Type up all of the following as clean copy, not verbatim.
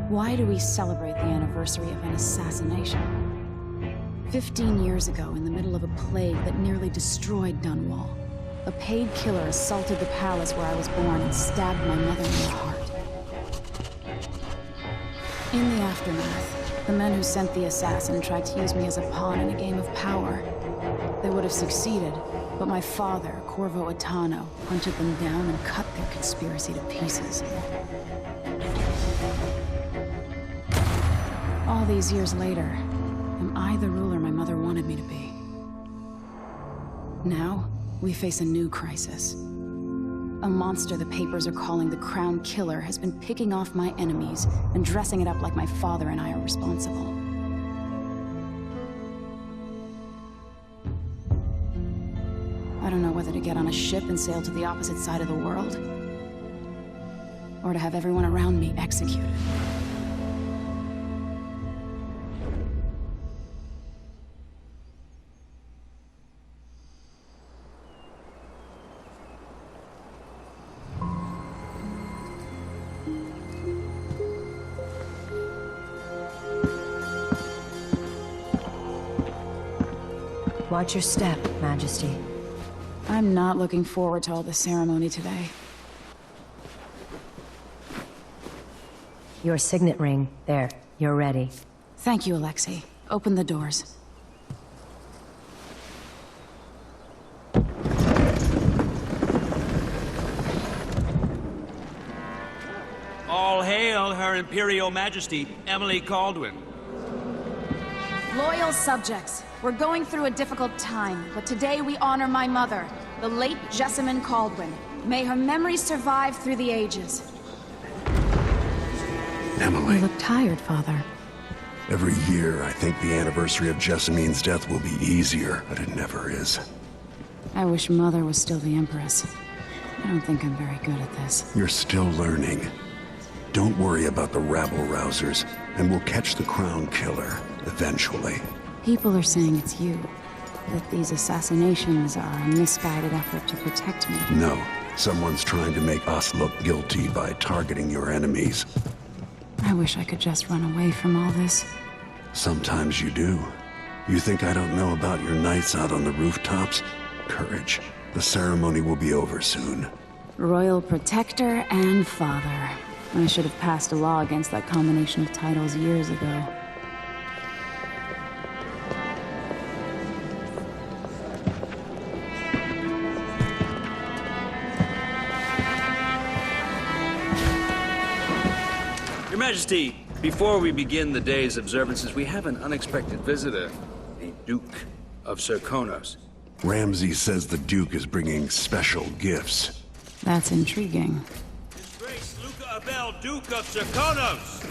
Why do we celebrate the anniversary of an assassination? 15 years ago, in the middle of a plague that nearly destroyed Dunwall, a paid killer assaulted the palace where I was born and stabbed my mother in the heart. In the aftermath, the men who sent the assassin tried to use me as a pawn in a game of power. They would have succeeded, but my father, Corvo Attano, hunted them down and cut their conspiracy to pieces. All these years later, am I the ruler my mother wanted me to be? Now, we face a new crisis. A monster the papers are calling the Crown Killer has been picking off my enemies and dressing it up like my father and I are responsible. I don't know whether to get on a ship and sail to the opposite side of the world, or to have everyone around me executed. Watch your step, Majesty. I'm not looking forward to all the ceremony today. Your signet ring. There. You're ready. Thank you, Alexei. Open the doors. All hail Her Imperial Majesty, Emily Caldwin. Loyal subjects, we're going through a difficult time, but today we honor my mother, the late Jessamine Caldwin. May her memory survive through the ages. Emily. You look tired, Father. Every year, I think the anniversary of Jessamine's death will be easier, but it never is. I wish Mother was still the Empress. I don't think I'm very good at this. You're still learning. Don't worry about the rabble-rousers, and we'll catch the Crown Killer, eventually. People are saying it's you. That these assassinations are a misguided effort to protect me. No. Someone's trying to make us look guilty by targeting your enemies. I wish I could just run away from all this. Sometimes you do. You think I don't know about your nights out on the rooftops? Courage. The ceremony will be over soon. Royal Protector and Father. I should have passed a law against that combination of titles years ago. Your Majesty, before we begin the day's observances, we have an unexpected visitor, the Duke of Serkonos. Ramsay says the Duke is bringing special gifts. That's intriguing. His Grace Luca Abel, Duke of Serkonos!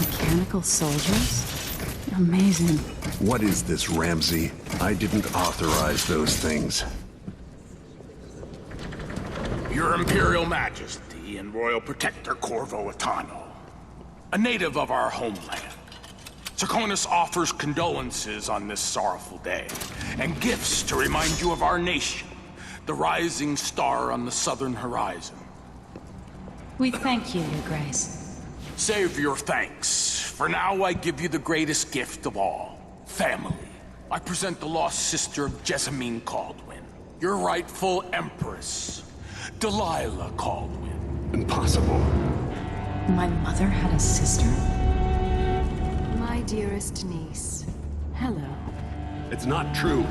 Mechanical soldiers? Amazing. What is this, Ramsay? I didn't authorize those things. Your Imperial Majesty and Royal Protector Corvo Attano, a native of our homeland. Serkonos offers condolences on this sorrowful day, and gifts to remind you of our nation, the rising star on the southern horizon. We thank you, Your Grace. Save your thanks. For now, I give you the greatest gift of all, family. I present the lost sister of Jessamine Caldwin, your rightful Empress, Delilah Caldwin. Impossible. My mother had a sister? My dearest niece, hello. It's not true.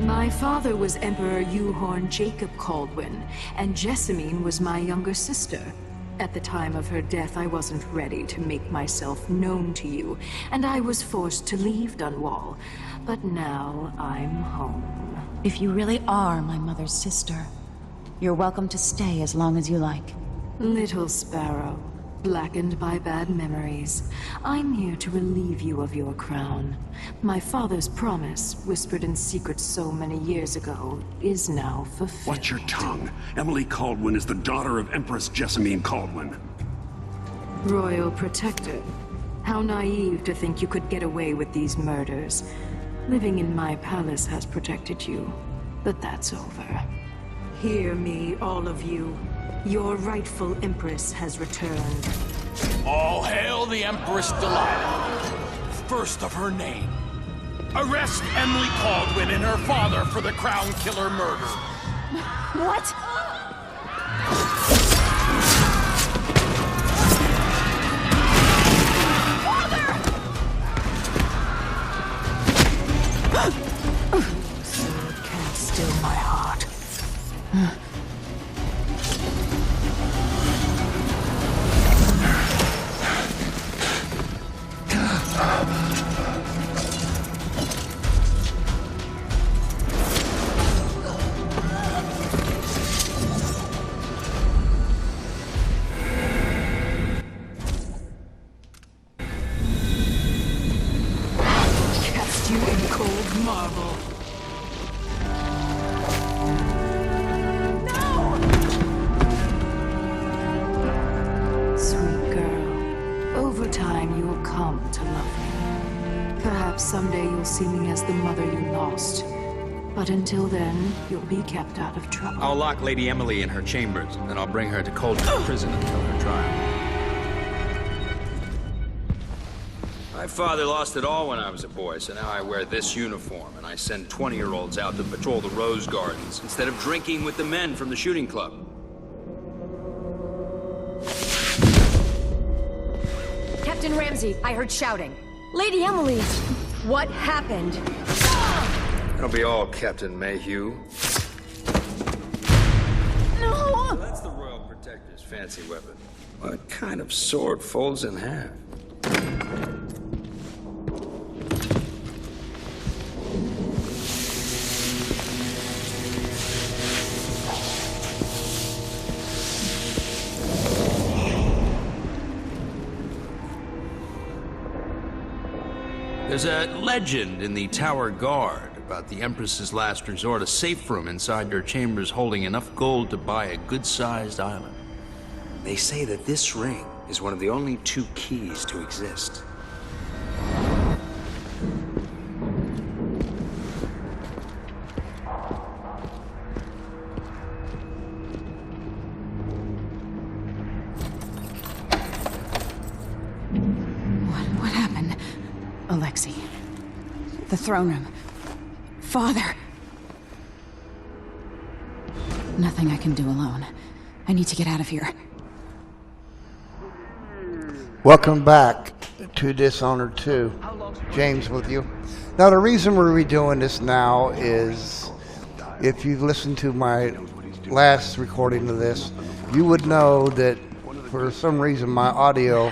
My father was Emperor Euhorn Jacob Caldwin, and Jessamine was my younger sister. At the time of her death, I wasn't ready to make myself known to you, and I was forced to leave Dunwall. But now I'm home. If you really are my mother's sister, you're welcome to stay as long as you like. Little sparrow, blackened by bad memories, I'm here to relieve you of your crown. My father's promise, whispered in secret so many years ago, is now fulfilled. Watch your tongue. Emily Caldwin is the daughter of Empress Jessamine Caldwin. Royal Protector, how naive to think you could get away with these murders. Living in my palace has protected you, but that's over. Hear me, all of you. Your rightful Empress has returned. All hail the Empress Delilah, first of her name. Arrest Emily Caldwin and her father for the Crown Killer murder. What? Sword can't still my heart. Cast you in cold marble. Sweet girl, over time you will come to love me. Perhaps someday you'll see me as the mother you lost. But until then, you'll be kept out of trouble. I'll lock Lady Emily in her chambers, and then I'll bring her to Coldstream Prison until her trial. My father lost it all when I was a boy, so now I wear this uniform, and I send 20-year-olds out to patrol the rose gardens instead of drinking with the men from the shooting club. Captain Ramsey, I heard shouting. Lady Emily, what happened? That'll be all, Captain Mayhew. No! That's the Royal Protector's fancy weapon. What kind of sword folds in half? There's a legend in the Tower Guard about the Empress's last resort, a safe room inside your chambers holding enough gold to buy a good-sized island. They say that this ring is one of the only 2 keys to exist. What happened? Alexei. The throne room. Father. Nothing I can do alone. I need to get out of here. Welcome back to Dishonored 2. James with you. Now the reason we're redoing this now is, if you've listened to my last recording of this, you would know that for some reason my audio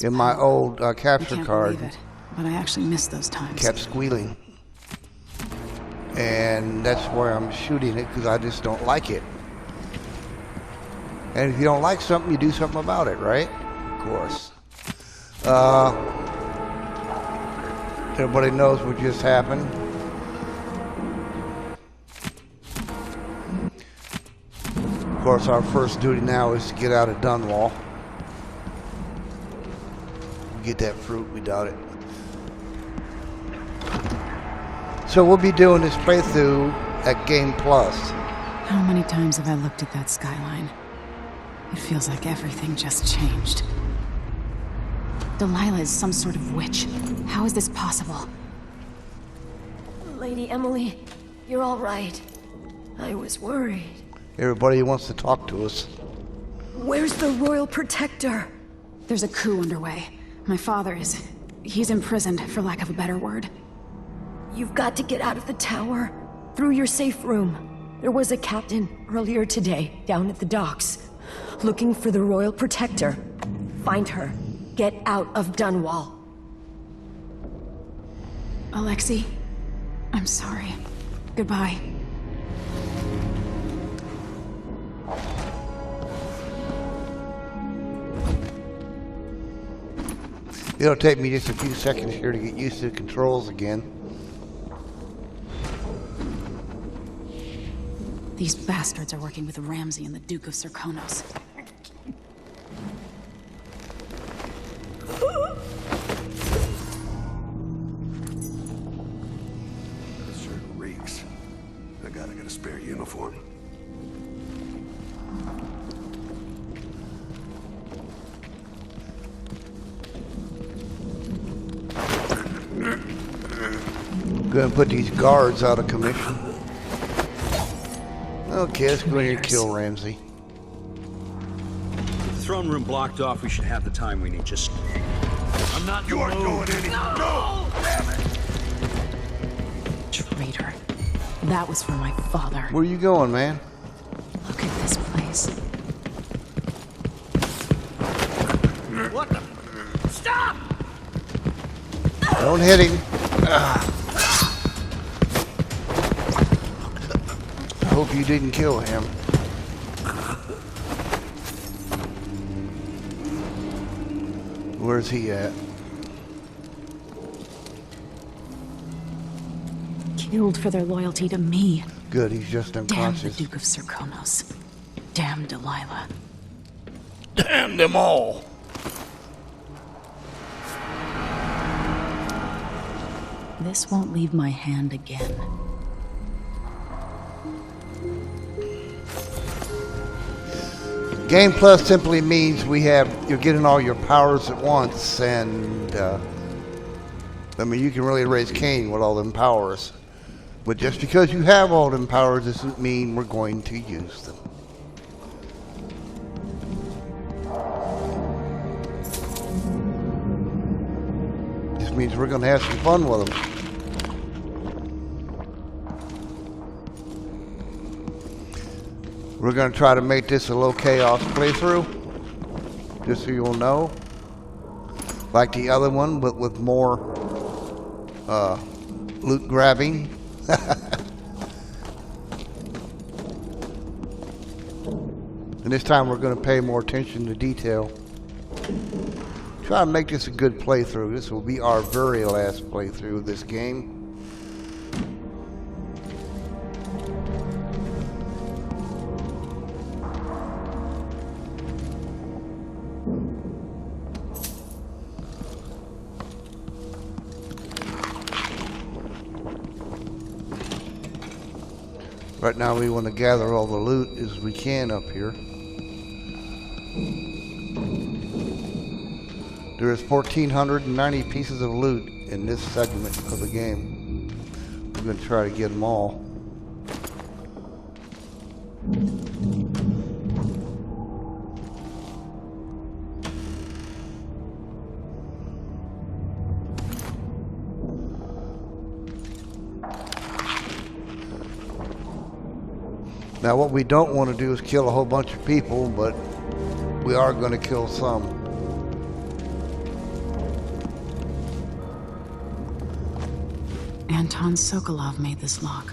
in my old capture card But I actually missed those times. kept squealing. And that's where I'm shooting it, because I just don't like it. And if you don't like something, you do something about it, right? Of course. Everybody knows what just happened. Of course, our first duty now is to get out of Dunwall. Get that fruit, we doubt it. So we'll be doing this playthrough at Game Plus. How many times have I looked at that skyline? It feels like everything just changed. Delilah is some sort of witch. How is this possible? Lady Emily, you're all right. I was worried. Everybody wants to talk to us. Where's the Royal Protector? There's a coup underway. My father is... he's imprisoned, for lack of a better word. You've got to get out of the tower. Through your safe room. There was a captain earlier today, down at the docks. Looking for the Royal Protector. Find her. Get out of Dunwall. Alexei, I'm sorry. Goodbye. It'll take me just a few seconds here to get used to the controls again. These bastards are working with Ramsey and the Duke of Serkonos. This shirt reeks. I gotta get a spare uniform. Gonna put these guards out of commission. Okay, let's go ahead and kill Ramsey. With the throne room blocked off, we should have the time we need. Just... I'm not... You aren't going anywhere. No! Damn it! Traitor. That was for my father. Where you going, man? Look at this place. What the... Stop! Don't hit him. I hope you didn't kill him. Where's he at? Killed for their loyalty to me. Good, he's just Damn the unconscious. Duke of Serkonos. Damn Delilah. Damn them all. This won't leave my hand again. Game Plus simply means you're getting all your powers at once, and I mean, you can really raise Cain with all them powers. But just because you have all them powers doesn't mean we're going to use them. Just means we're going to have some fun with them. We're going to try to make this a low chaos playthrough, just so you'll know. Like the other one, but with more loot grabbing. And this time we're going to pay more attention to detail. Try to make this a good playthrough. This will be our very last playthrough of this game. Right now we want to gather all the loot as we can up here. There is 1,490 pieces of loot in this segment of the game. We're going to try to get them all. Now what we don't want to do is kill a whole bunch of people, but we are going to kill some. Anton Sokolov made this lock.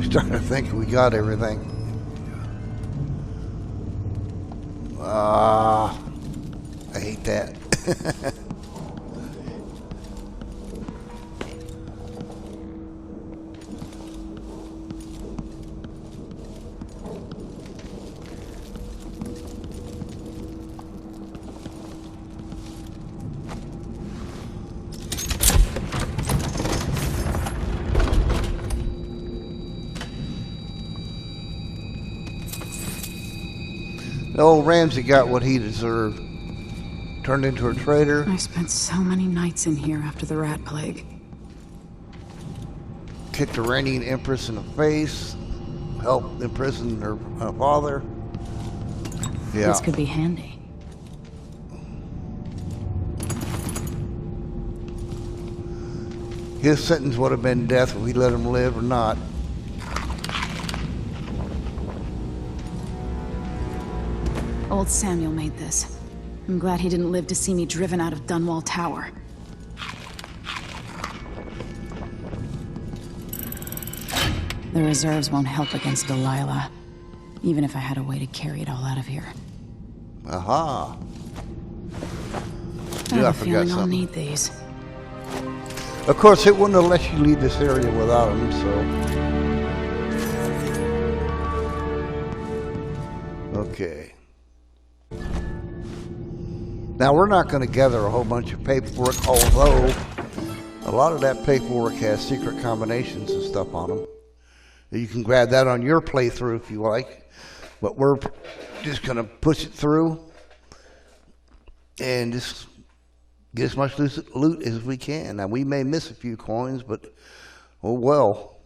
Starting to think we got everything. I hate that. Old Ramsey got what he deserved. Turned into a traitor. I spent so many nights in here after the rat plague. Kicked the reigning empress in the face. Helped imprison her father. Yeah. This could be handy. His sentence would have been death if we let him live or not. Old Samuel made this. I'm glad he didn't live to see me driven out of Dunwall Tower. The reserves won't help against Delilah, even if I had a way to carry it all out of here. Aha. I have a feeling I'll need these. Of course, it wouldn't have let you leave this area without them, so... Okay. Now, we're not going to gather a whole bunch of paperwork, although a lot of that paperwork has secret combinations and stuff on them. You can grab that on your playthrough if you like. But we're just going to push it through and just get as much loot as we can. Now, we may miss a few coins, but oh well.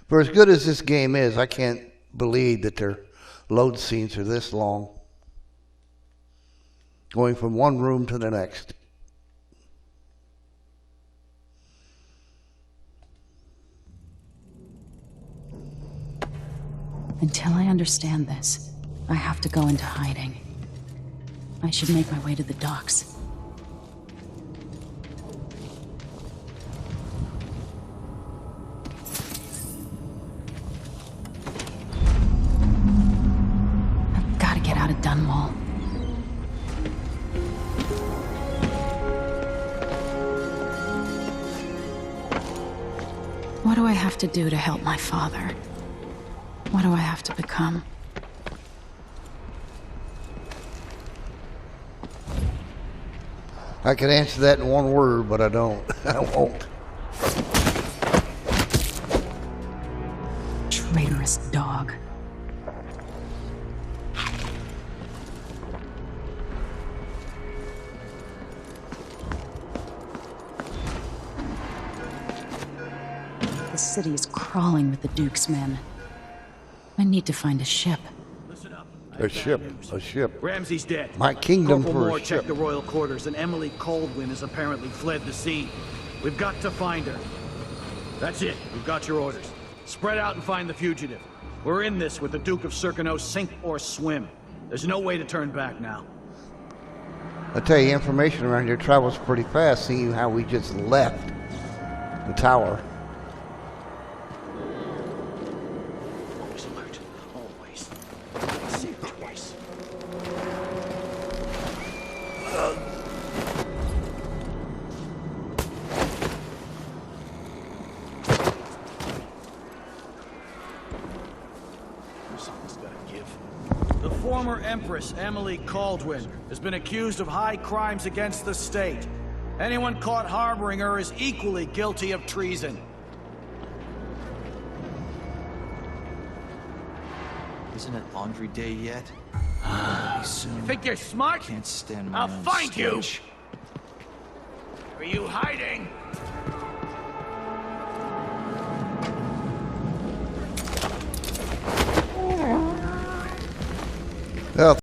For as good as this game is, I can't believe that their load scenes are this long. Going from one room to the next. Until I understand this, I have to go into hiding. I should make my way to the docks. I've got to get out of Dunwall. What do I have to do to help my father? What do I have to become? I could answer that in one word, but I don't. I won't. Traitorous dog. The city is crawling with the Duke's men. I need to find a ship. Listen up. A ship. A ship. Ramsey's dead. My kingdom Corporal for Moore a ship. checked the royal quarters, and Emily Caldwin has apparently fled the scene. We've got to find her. That's it. We've got your orders. Spread out and find the fugitive. We're in this with the Duke of Circano, sink or swim. There's no way to turn back now. I tell you, information around here travels pretty fast, seeing how we just left the tower. Always alert. Always. See it twice. Something's gotta give. The former Empress, Emily Caldwin, has been accused of high crimes against the state. Anyone caught harboring her is equally guilty of treason. Isn't it laundry day yet? Soon. Think you're smart? Can't stand my I'll own find you! stench. Are you hiding? Well,